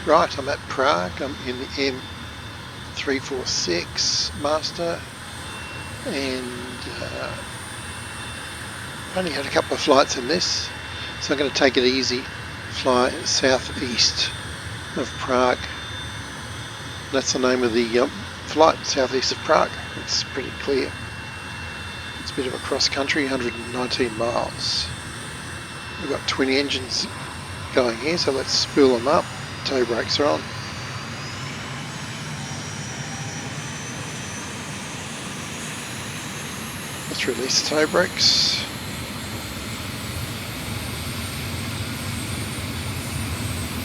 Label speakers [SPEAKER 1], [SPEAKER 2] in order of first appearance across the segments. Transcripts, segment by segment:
[SPEAKER 1] Right, I'm at Prague. I'm in the M-346 Master, and only had a couple of flights in this, so I'm going to take it easy, fly southeast of Prague. That's the name of the flight, southeast of Prague. It's pretty clear. It's a bit of a cross country, 119 miles. We've got twin engines going here, so let's spool them up. Tow brakes are on. Let's release the tow brakes.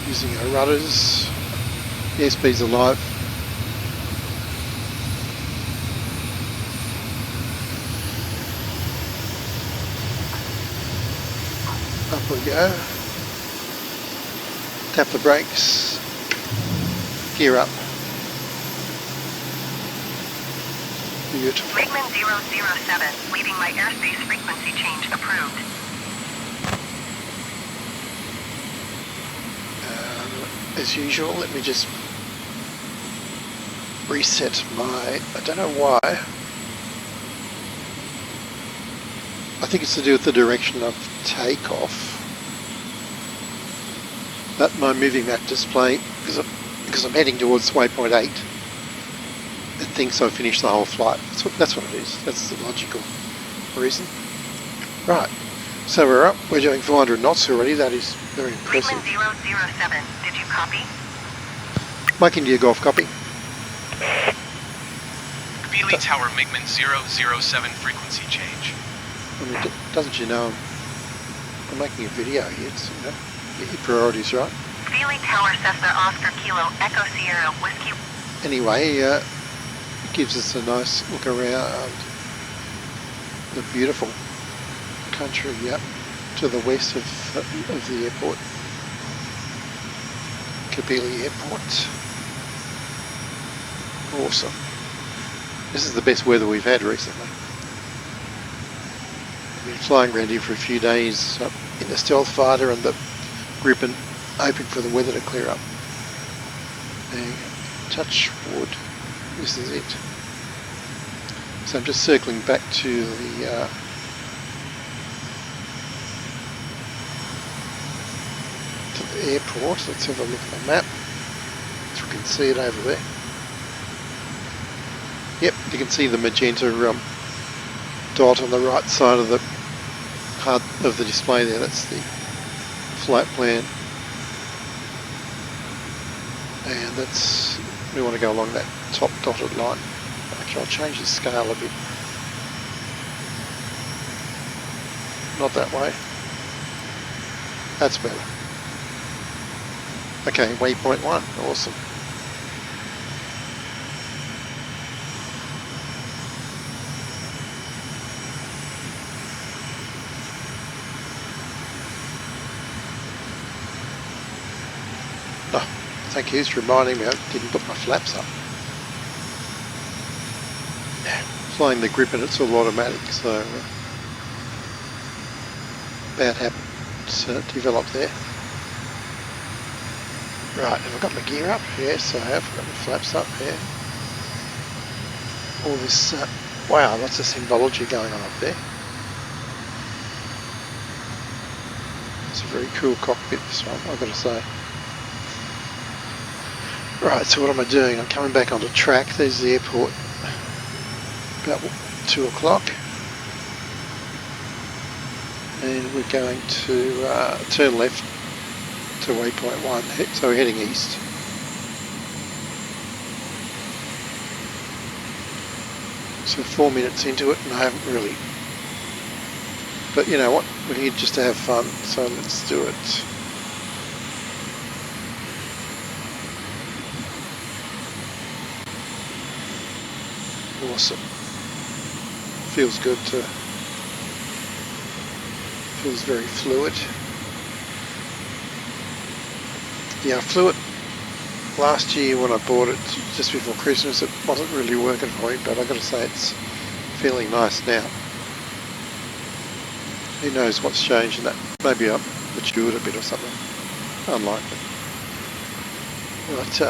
[SPEAKER 1] Using our rudders. The SP's alive. Up we go. Tap the brakes. Gear up. Beautiful.
[SPEAKER 2] MiGMan 007, leaving my airspace frequency change approved.
[SPEAKER 1] As usual, let me just reset my, I don't know why. I think it's to do with the direction of takeoff. But my moving map display, because I'm heading towards waypoint 8, it thinks I've finished the whole flight. That's what it is. That's the logical reason. Right, so we're up. We're doing 400 knots already. That is very impressive.
[SPEAKER 2] MiGMan 007, did you copy?
[SPEAKER 1] Mike India Golf, copy.
[SPEAKER 3] Beely Tower, MiGMan 007, frequency change.
[SPEAKER 1] I mean, doesn't you know I'm making a video here? It's, you know, get your priorities right.
[SPEAKER 2] Beely Tower, Cessna Oscar Kilo, Echo Sierra, Whiskey.
[SPEAKER 1] Anyway, it gives us a nice look around the beautiful country to the west of the airport, Kabili Airport. Awesome. This is the best weather we've had recently. We've been flying around here for a few days in the stealth fighter and the Gripen, hoping for the weather to clear up. And touch wood. This is it. So I'm just circling back to the airport. Let's have a look at the map so we can see it over there. Yep, you can see the magenta dot on the right side of the HUD of the display there. That's the flight plan, and that's, we want to go along that top dotted line. Actually, I'll change the scale a bit. Not that way. That's better. Okay, waypoint 1, awesome. Oh, thank you for reminding me I didn't put my flaps up. Flying the Gripen, it's all automatic, so bad habits developed there. Right, have I got my gear up? Yes, I have. Got my flaps up here. All this, wow, lots of symbology going on up there. It's a very cool cockpit, this one, I've got to say. Right, so what am I doing? I'm coming back onto track. There's the airport. About 2 o'clock. And we're going to turn left to waypoint 1, so we're heading east. So 4 minutes into it and I haven't really, but you know what, we're here just to have fun, so let's do it. Awesome. Feels good to, feels very fluid. Yeah, I flew it last year when I bought it just before Christmas. It wasn't really working for me, but I've got to say it's feeling nice now. Who knows what's changed in that? Maybe I've matured a bit or something. Unlikely. Right,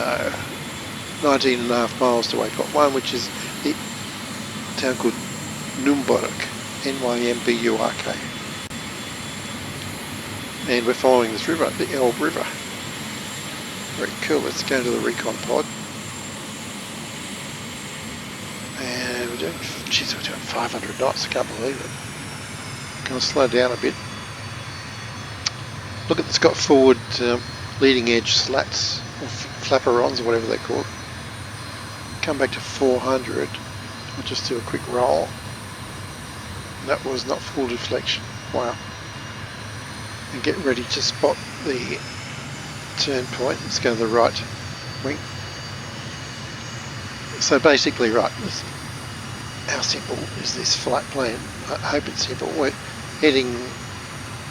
[SPEAKER 1] 19.5 miles to waypoint 1, which is the town called Nymburk, Nymburk. And we're following this river, the Elbe River. Very cool. Let's go to the recon pod. And we're doing 500 knots. I can't believe it. Going to slow down a bit. Look at it's got forward leading edge slats, or flaperons, or whatever they're called. Come back to 400. I'll just do a quick roll. That was not full deflection. Wow. And get ready to spot the turn point. Let's go to the right wing. So basically, right, how simple is this flight plan? I hope it's simple. We're heading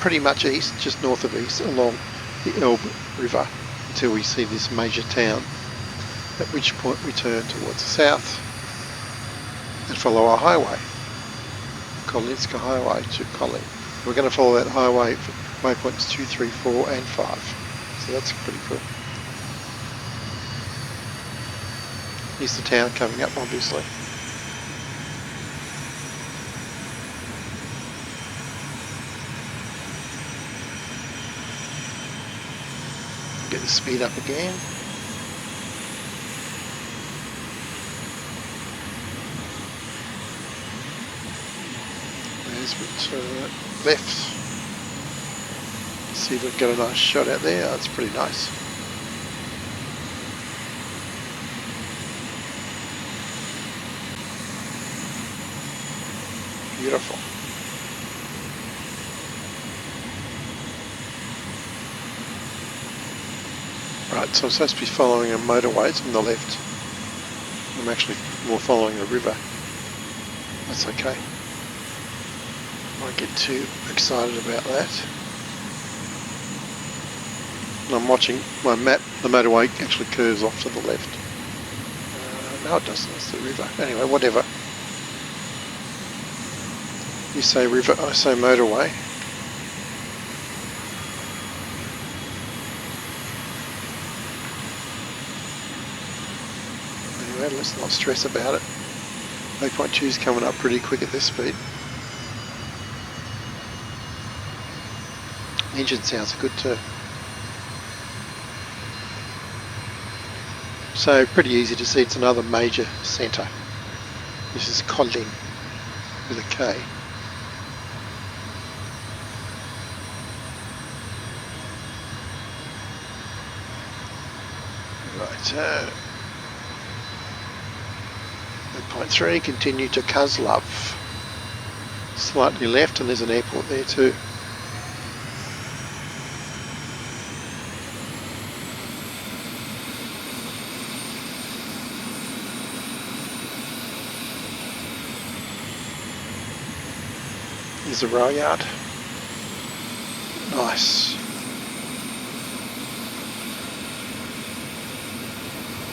[SPEAKER 1] pretty much east, just north of east, along the Elbe River until we see this major town, at which point we turn towards the south and follow our highway, Kolinska Highway to Kolin. We're going to follow that highway for waypoints 2, 3, 4 and 5. So that's pretty cool. Here's the town coming up, obviously. Get the speed up again. There's we turn left. See if we can get a nice shot out there. That's pretty nice. Beautiful. Right, so I'm supposed to be following a motorway. It's on the left. I'm actually more following a river. That's okay. I won't get too excited about that. And I'm watching my map. The motorway actually curves off to the left. No, it doesn't. It's the river. Anyway, whatever. You say river, I say motorway. Anyway, let's not stress about it. Waypoint 2 is coming up pretty quick at this speed. The engine sounds good too. So pretty easy to see, it's another major centre. This is Kolin with a K. Right, point 3, continue to Kozlov. Slightly left, and there's an airport there too. Here's a rail yard. Nice.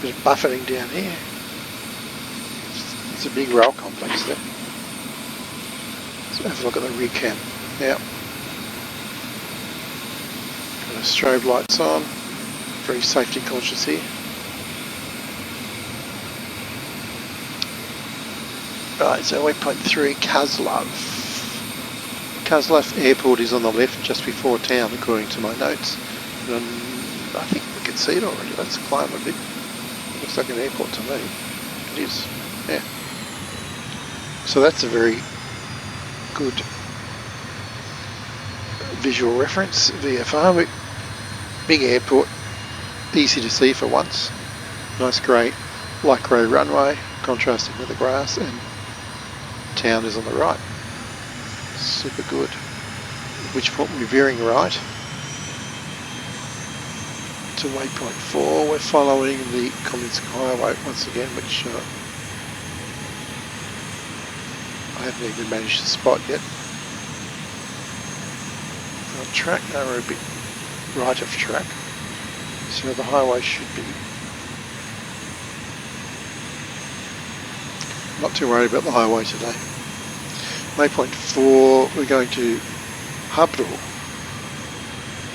[SPEAKER 1] Bit of buffeting down here. It's a big rail complex there. Let's have a look at the rear cam. Yeah. Got our strobe lights on. Very safety conscious here. Right, so waypoint 3, Kozlov. Kozlov Airport is on the left just before town, according to my notes. And I think we can see it already. Let's climb a bit. Looks like an airport to me. It is, yeah. So that's a very good visual reference, VFR. Big airport, easy to see for once. Nice grey, light grey runway, contrasting with the grass, and town is on the right. Super good. At which point we're veering right to waypoint 4. We're following the Kolinska Highway once again, which I haven't even managed to spot yet. On track, no, we're a bit right of track, so the highway should be. Not too worried about the highway today. Waypoint 4, we're going to Habro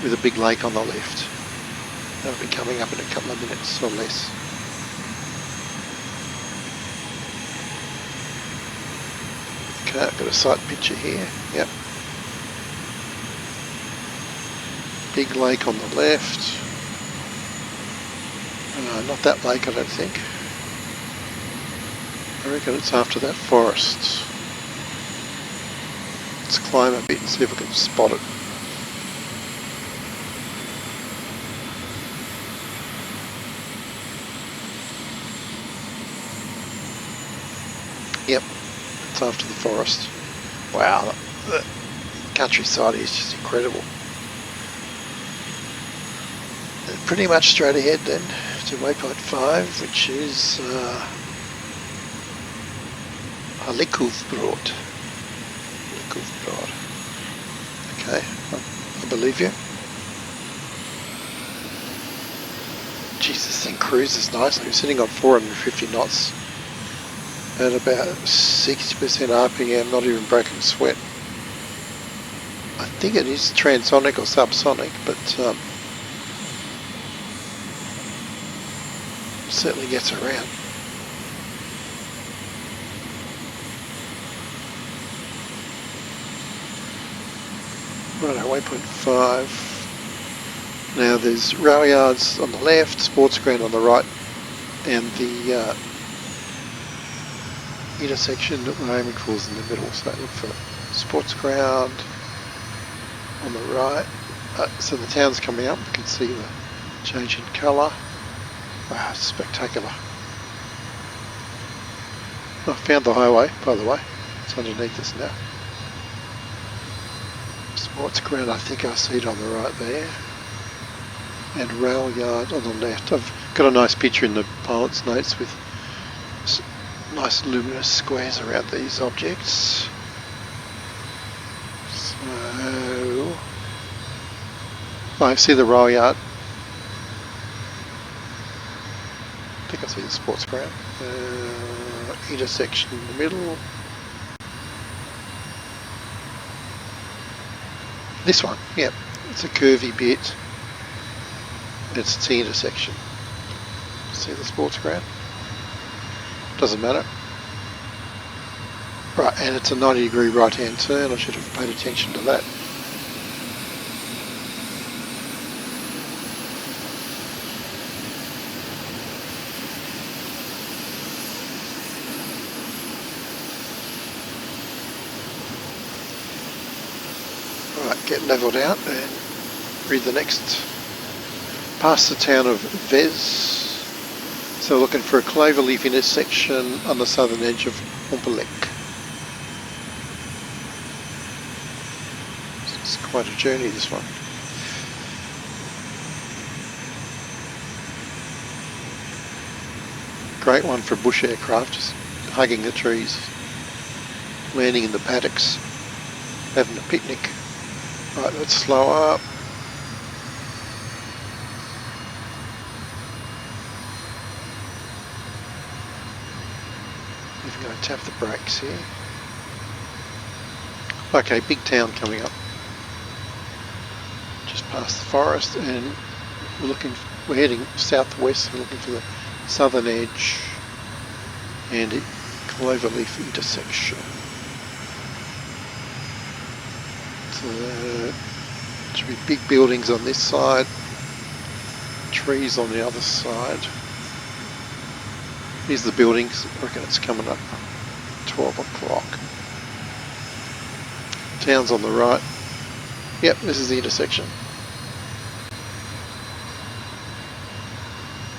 [SPEAKER 1] with a big lake on the left. That'll be coming up in a couple of minutes or less. Okay, I've got a sight picture here. Yep. Big lake on the left. Not that lake, I don't think. I reckon it's after that forest. Let's climb a bit and see if we can spot it. Yep, it's after the forest. Wow, the countryside is just incredible. And pretty much straight ahead then to waypoint 5, which is Likuvbrod. Okay, I believe you. Jesus, this thing cruises nicely. We're sitting on 450 knots at about 60% RPM, not even breaking sweat. I think it is transonic or subsonic, but certainly gets around. Right, waypoint 5. Now there's rail yards on the left, sports ground on the right, and the intersection that we're aiming for is in the middle. So look for sports ground on the right. So the town's coming up. You can see the change in colour. Wow, it's spectacular. I found the highway, by the way. It's underneath us now. Sports ground, I think I see it on the right there. And rail yard on the left. I've got a nice picture in the pilot's notes with nice luminous squares around these objects. So I see the rail yard. I think I see the sports ground. Intersection in the middle. This one, yep, it's a curvy bit. It's the intersection. See the sports ground? Doesn't matter. Right, and it's a 90-degree right-hand turn. I should have paid attention to that. Right, get levelled out and read the next. Past the town of Vez. So looking for a cloverleaf intersection on the southern edge of Montpellier. It's quite a journey, this one. Great one for bush aircraft, just hugging the trees, landing in the paddocks, having a picnic. Right, let's slow up. I'm going to tap the brakes here. Okay, big town coming up. Just past the forest, and we're heading southwest. We're looking for the southern edge and a cloverleaf intersection. So there should be big buildings on this side, trees on the other side. Here's the buildings. I reckon it's coming up 12 o'clock. Town's on the right. Yep, this is the intersection.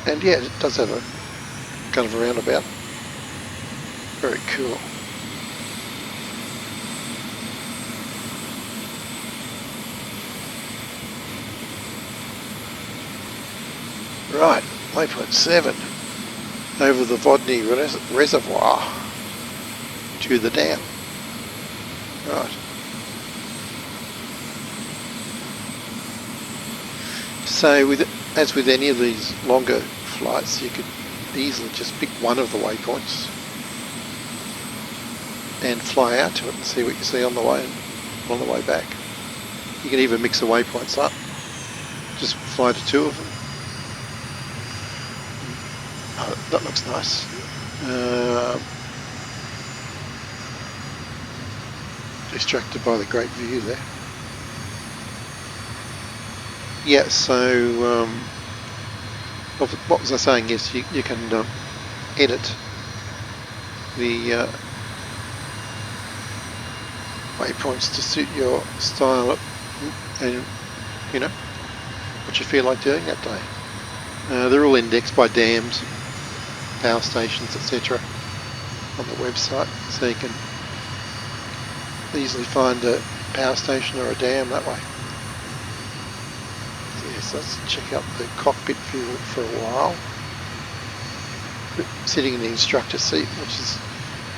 [SPEAKER 1] And yeah, it does have a kind of a roundabout. Very cool. Right, waypoint 7. Over the Vodny Reservoir to the dam. Right. So as with any of these longer flights, you could easily just pick one of the waypoints and fly out to it and see what you see on the way and on the way back. You can even mix the waypoints up. Just fly to two of them Oh, that looks nice. Distracted by the great view there. Yeah, so what was I saying? Yes, you can edit the waypoints to suit your style and, you know, what you feel like doing that day. They're all indexed by dams, power stations, etc. on the website, so you can easily find a power station or a dam that way. So yes, let's check out the cockpit view for a while. Sitting in the instructor seat, which is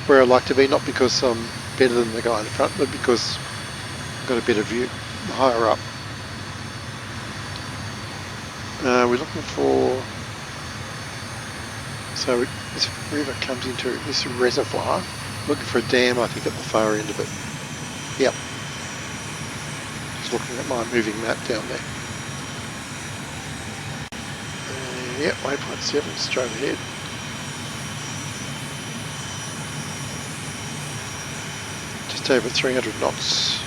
[SPEAKER 1] where I like to be, not because I'm better than the guy in the front, but because I've got a better view higher up. We're looking for, so this river comes into this reservoir. Looking for a dam, I think, at the far end of it. Yep. Just looking at my moving map down there. Yep, waypoint 7, straight ahead. Just over 300 knots.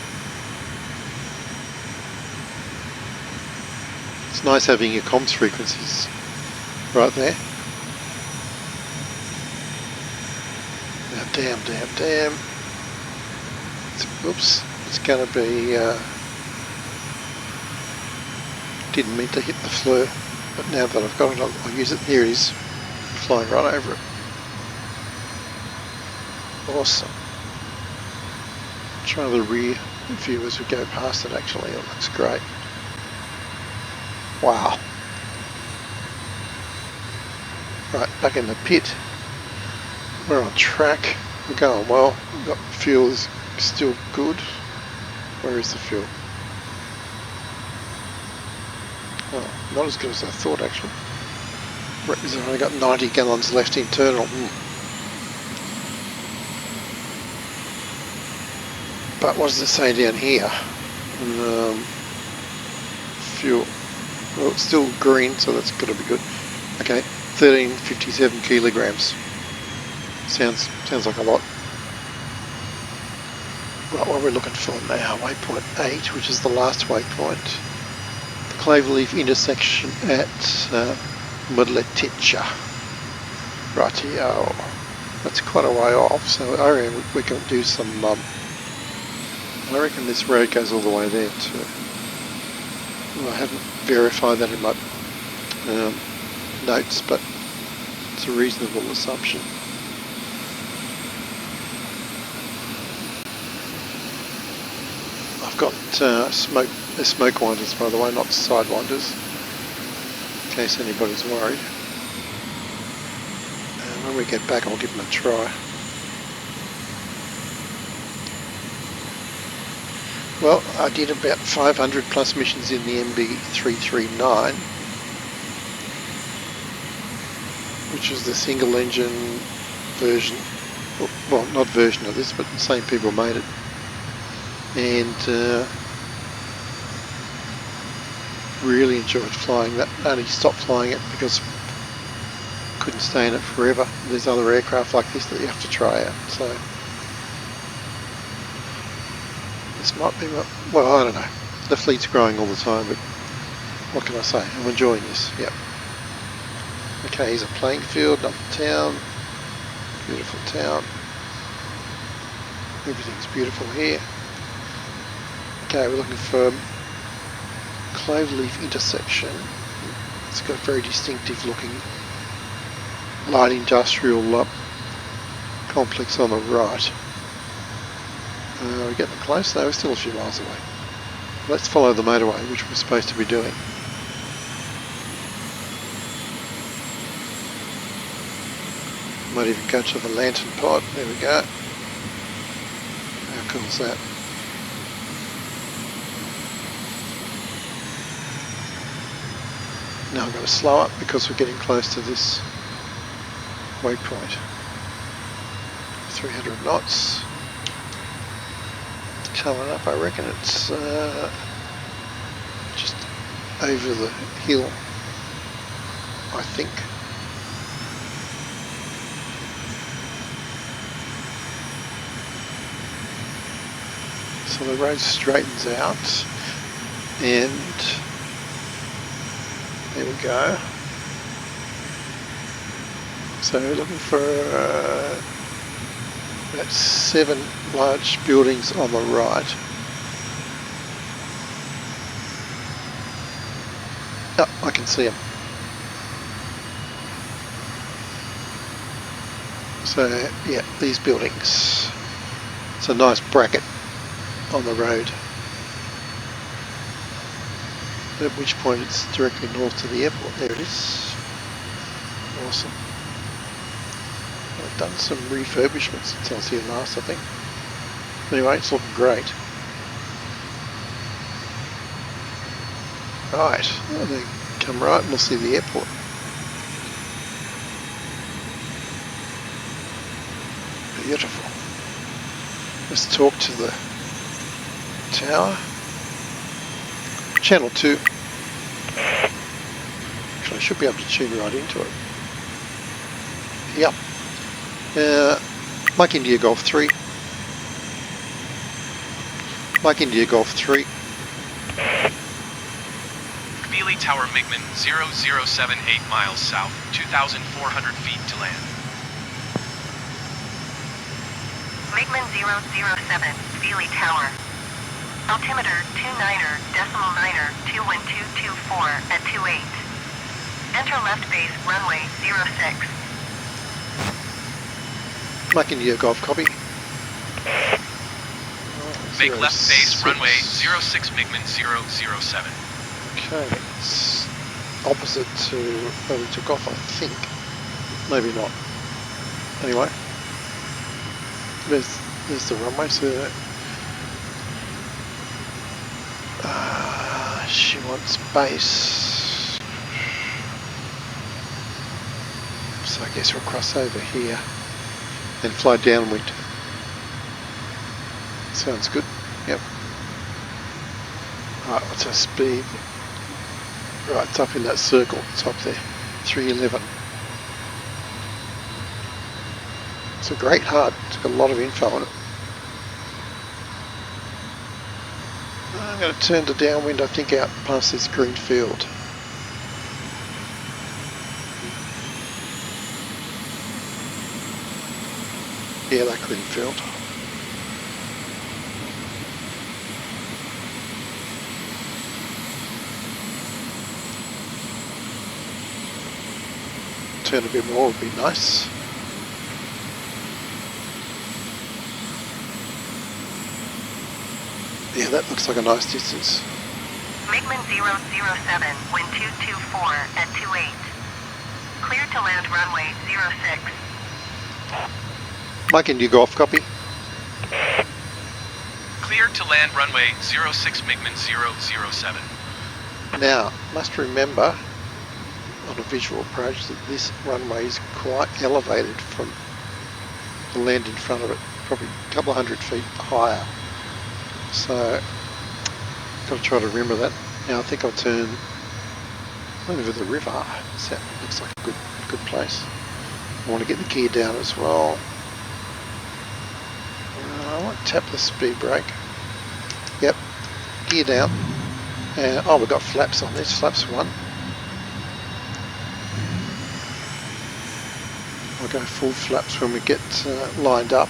[SPEAKER 1] It's nice having your comms frequencies right there. Now damn. Oops, it's going to be, didn't mean to hit the flare, but now that I've got it, I'll use it. Here it is, flying right over it. Awesome. Try the rear view as we go past it, actually, it looks great. Wow. Right, back in the pit. We're on track. We're going well. We've got fuel is still good. Where is the fuel? Oh, not as good as I thought, actually. I've only got 90 gallons left internal. But what does it say down here? Fuel. Well, it's still green, so that's got to be good. Okay, 1357 kilograms. Sounds like a lot. Right, what we're looking for now, waypoint 8, which is the last waypoint. The cloverleaf intersection at Mudletica. Rightio. That's quite a way off, so I reckon we can do some, I reckon this road goes all the way there too. Well, I haven't verified that in my notes, but it's a reasonable assumption. I've got smoke winders, by the way, not sidewinders, in case anybody's worried. And when we get back, I'll give them a try. Well, I did about 500 plus missions in the MB339, which is the single engine version, well, not version of this, but the same people made it. And really enjoyed flying that. Only stopped flying it because couldn't stay in it forever. There's other aircraft like this that you have to try out. So this might be, well, I don't know. The fleet's growing all the time, but what can I say? I'm enjoying this. Yep. Okay, here's a playing field, another town. Beautiful town. Everything's beautiful here. Okay, we're looking for cloverleaf intersection. It's got a very distinctive looking light industrial complex on the right. We're getting close though, we're still a few miles away. Let's follow the motorway, which we're supposed to be doing. Might even go to the lantern pod. There we go. How cool is that? Now I'm going to slow up because we're getting close to this waypoint. 300 knots. Coming up, I reckon it's just over the hill, I think. So the road straightens out, and there we go. So we're looking for about 7 large buildings on the right. Oh, I can see them. So yeah, these buildings. It's a nice bracket on the road. At which point it's directly north of the airport. There it is. Awesome. I've done some refurbishments since I was here last, I think. Anyway, it's looking great. Right, and then come right and we'll see the airport. Beautiful. Let's talk to the tower. Channel 2. Actually, I should be able to tune right into it. Yep. Mike India Golf 3. Mike India Golf 3.
[SPEAKER 3] Beely Tower MiGMan 0078 miles south, 2,400 feet to land.
[SPEAKER 2] MiGMan 007, Beely Tower. Altimeter 29er, decimal 9er, 21224 at 28. Enter left base runway 06.
[SPEAKER 1] Mike India Golf copy.
[SPEAKER 3] Make left base runway 06 MiGMan 007.
[SPEAKER 1] Okay, it's opposite to where we took off, I think. Maybe not. Anyway, there's the runway. So she wants base. So I guess we'll cross over here and fly downwind. Sounds good. Yep. Alright, what's our speed? Right, it's up in that circle, it's up there. 311. It's a great HUD, it's got a lot of info on it. I'm going to turn to downwind, I think, out past this green field. Yeah, that green field. Turn a bit more would be nice. Yeah, that looks like a nice distance.
[SPEAKER 2] MiGMan 007, wind 224 at 28. Clear to land runway 06.
[SPEAKER 1] Mike, can you go off copy?
[SPEAKER 3] Clear to land runway 06 MiGMan 007.
[SPEAKER 1] Now, must remember on a visual approach that this runway is quite elevated from the land in front of it, probably a couple of 100 feet higher. So, got to try to remember that. Now I think I'll turn over the river. So that looks like a good place. I want to get the gear down as well. I want to tap the speed brake. Yep, gear down. Oh, we've got flaps on this. Flaps 1. I'll go full flaps when we get lined up.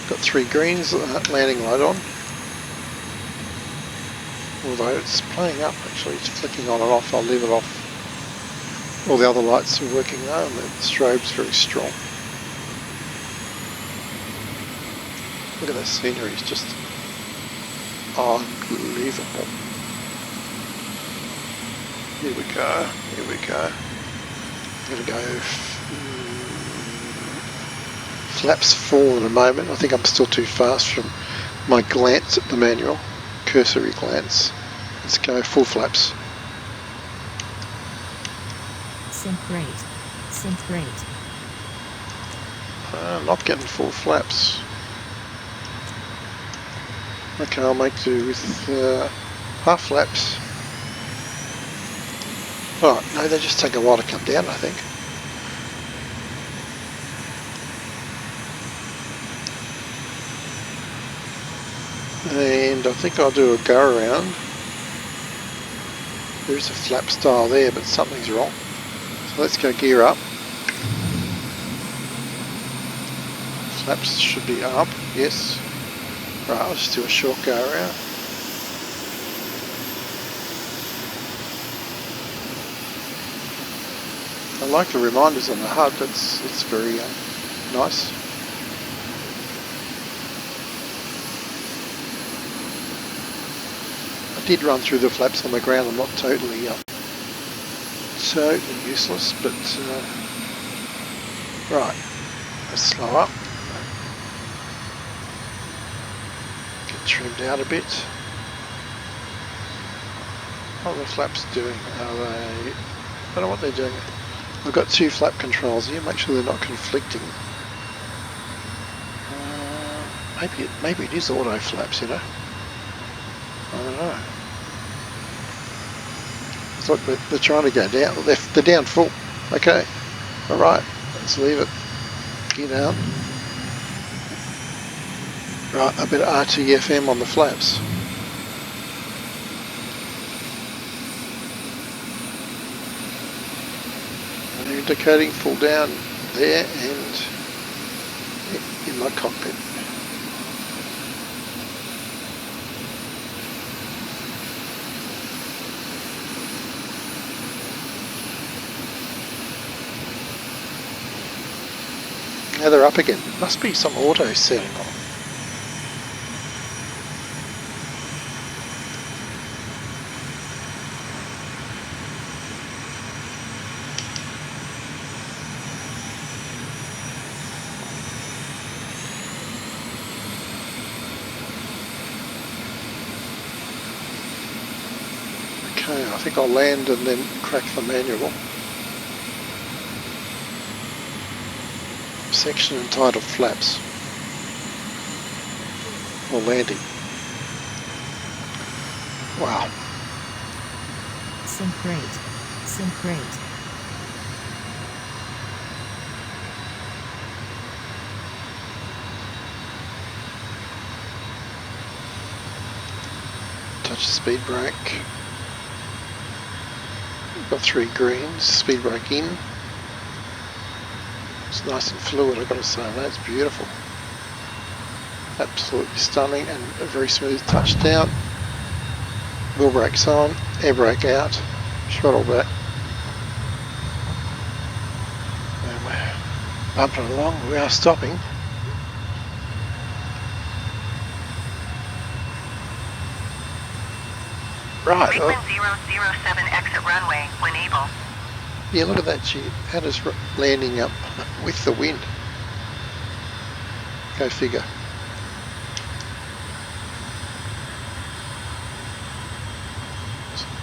[SPEAKER 1] Got 3 greens, landing light on. Although it's playing up actually, it's flicking on and off, I'll leave it off. All the other lights are working now and the strobe's very strong. Look at that scenery, it's just unbelievable. Here we go, here we go. I'm going to go flaps 4 in a moment. I think I'm still too fast from my glance at the manual, cursory glance. Let's go full flaps.
[SPEAKER 4] Sync rate. Sync rate.
[SPEAKER 1] Not getting full flaps. Okay, I'll make do with half flaps. Oh, no, they just take a while to come down, I think. And I think I'll do a go around. There's a flap style there, but something's wrong. So let's go gear up. Flaps should be up, yes. Right, I'll just do a short go around. I like the reminders on the HUD, it's very nice. I did run through the flaps on the ground. I'm not totally useless, but right, let's slow up. Get trimmed out a bit. What are the flaps doing? Are they? I don't know what they're doing. I've got two flap controls here. Make sure they're not conflicting. Maybe it is auto flaps, you know. I don't know. I thought they're trying to go down. They're down full. Okay. Alright. Let's leave it. Get down. Right. A bit of RTFM on the flaps. And they're indicating full down there and in my cockpit. Now they're up again. Must be some auto setting on. Okay, I think I'll land and then crack the manual. Section entitled Flaps or Landing. Wow.
[SPEAKER 4] Sync rate. Sync rate.
[SPEAKER 1] Touch the speed brake. Got 3 greens. Speed brake in. It's nice and fluid, I've got to say. That's beautiful. Absolutely stunning and a very smooth touchdown. Wheel brakes on, air brake out, throttle back. And we're bumping along. We are stopping. Right.
[SPEAKER 2] MiGMan 007 exit runway when able.
[SPEAKER 1] Yeah, look at that. She had us landing up with the wind. Go figure.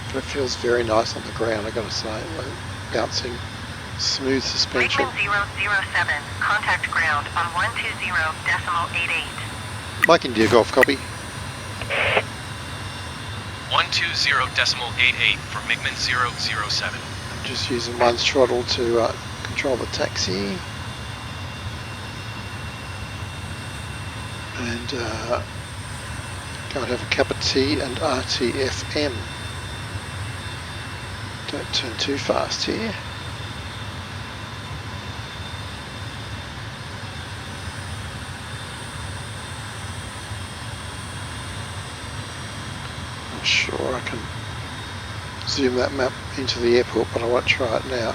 [SPEAKER 1] But it feels very nice on the ground, I've got to say. Bouncing, smooth suspension.
[SPEAKER 2] MiGMan 007, contact ground on 120.88.
[SPEAKER 1] Mike India Golf copy.
[SPEAKER 3] 120.88 for MiGMan 007.
[SPEAKER 1] Just using one throttle to control the taxi. And go and have a cup of tea and RTFM. Don't turn too fast here. Not sure I can zoom that map into the airport, but I won't try it now.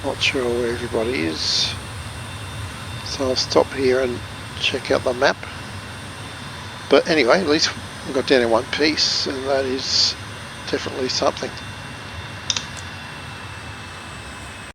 [SPEAKER 1] Not sure where everybody is, so I'll stop here and check out the map. But anyway, at least we got down in one piece, and that is definitely something.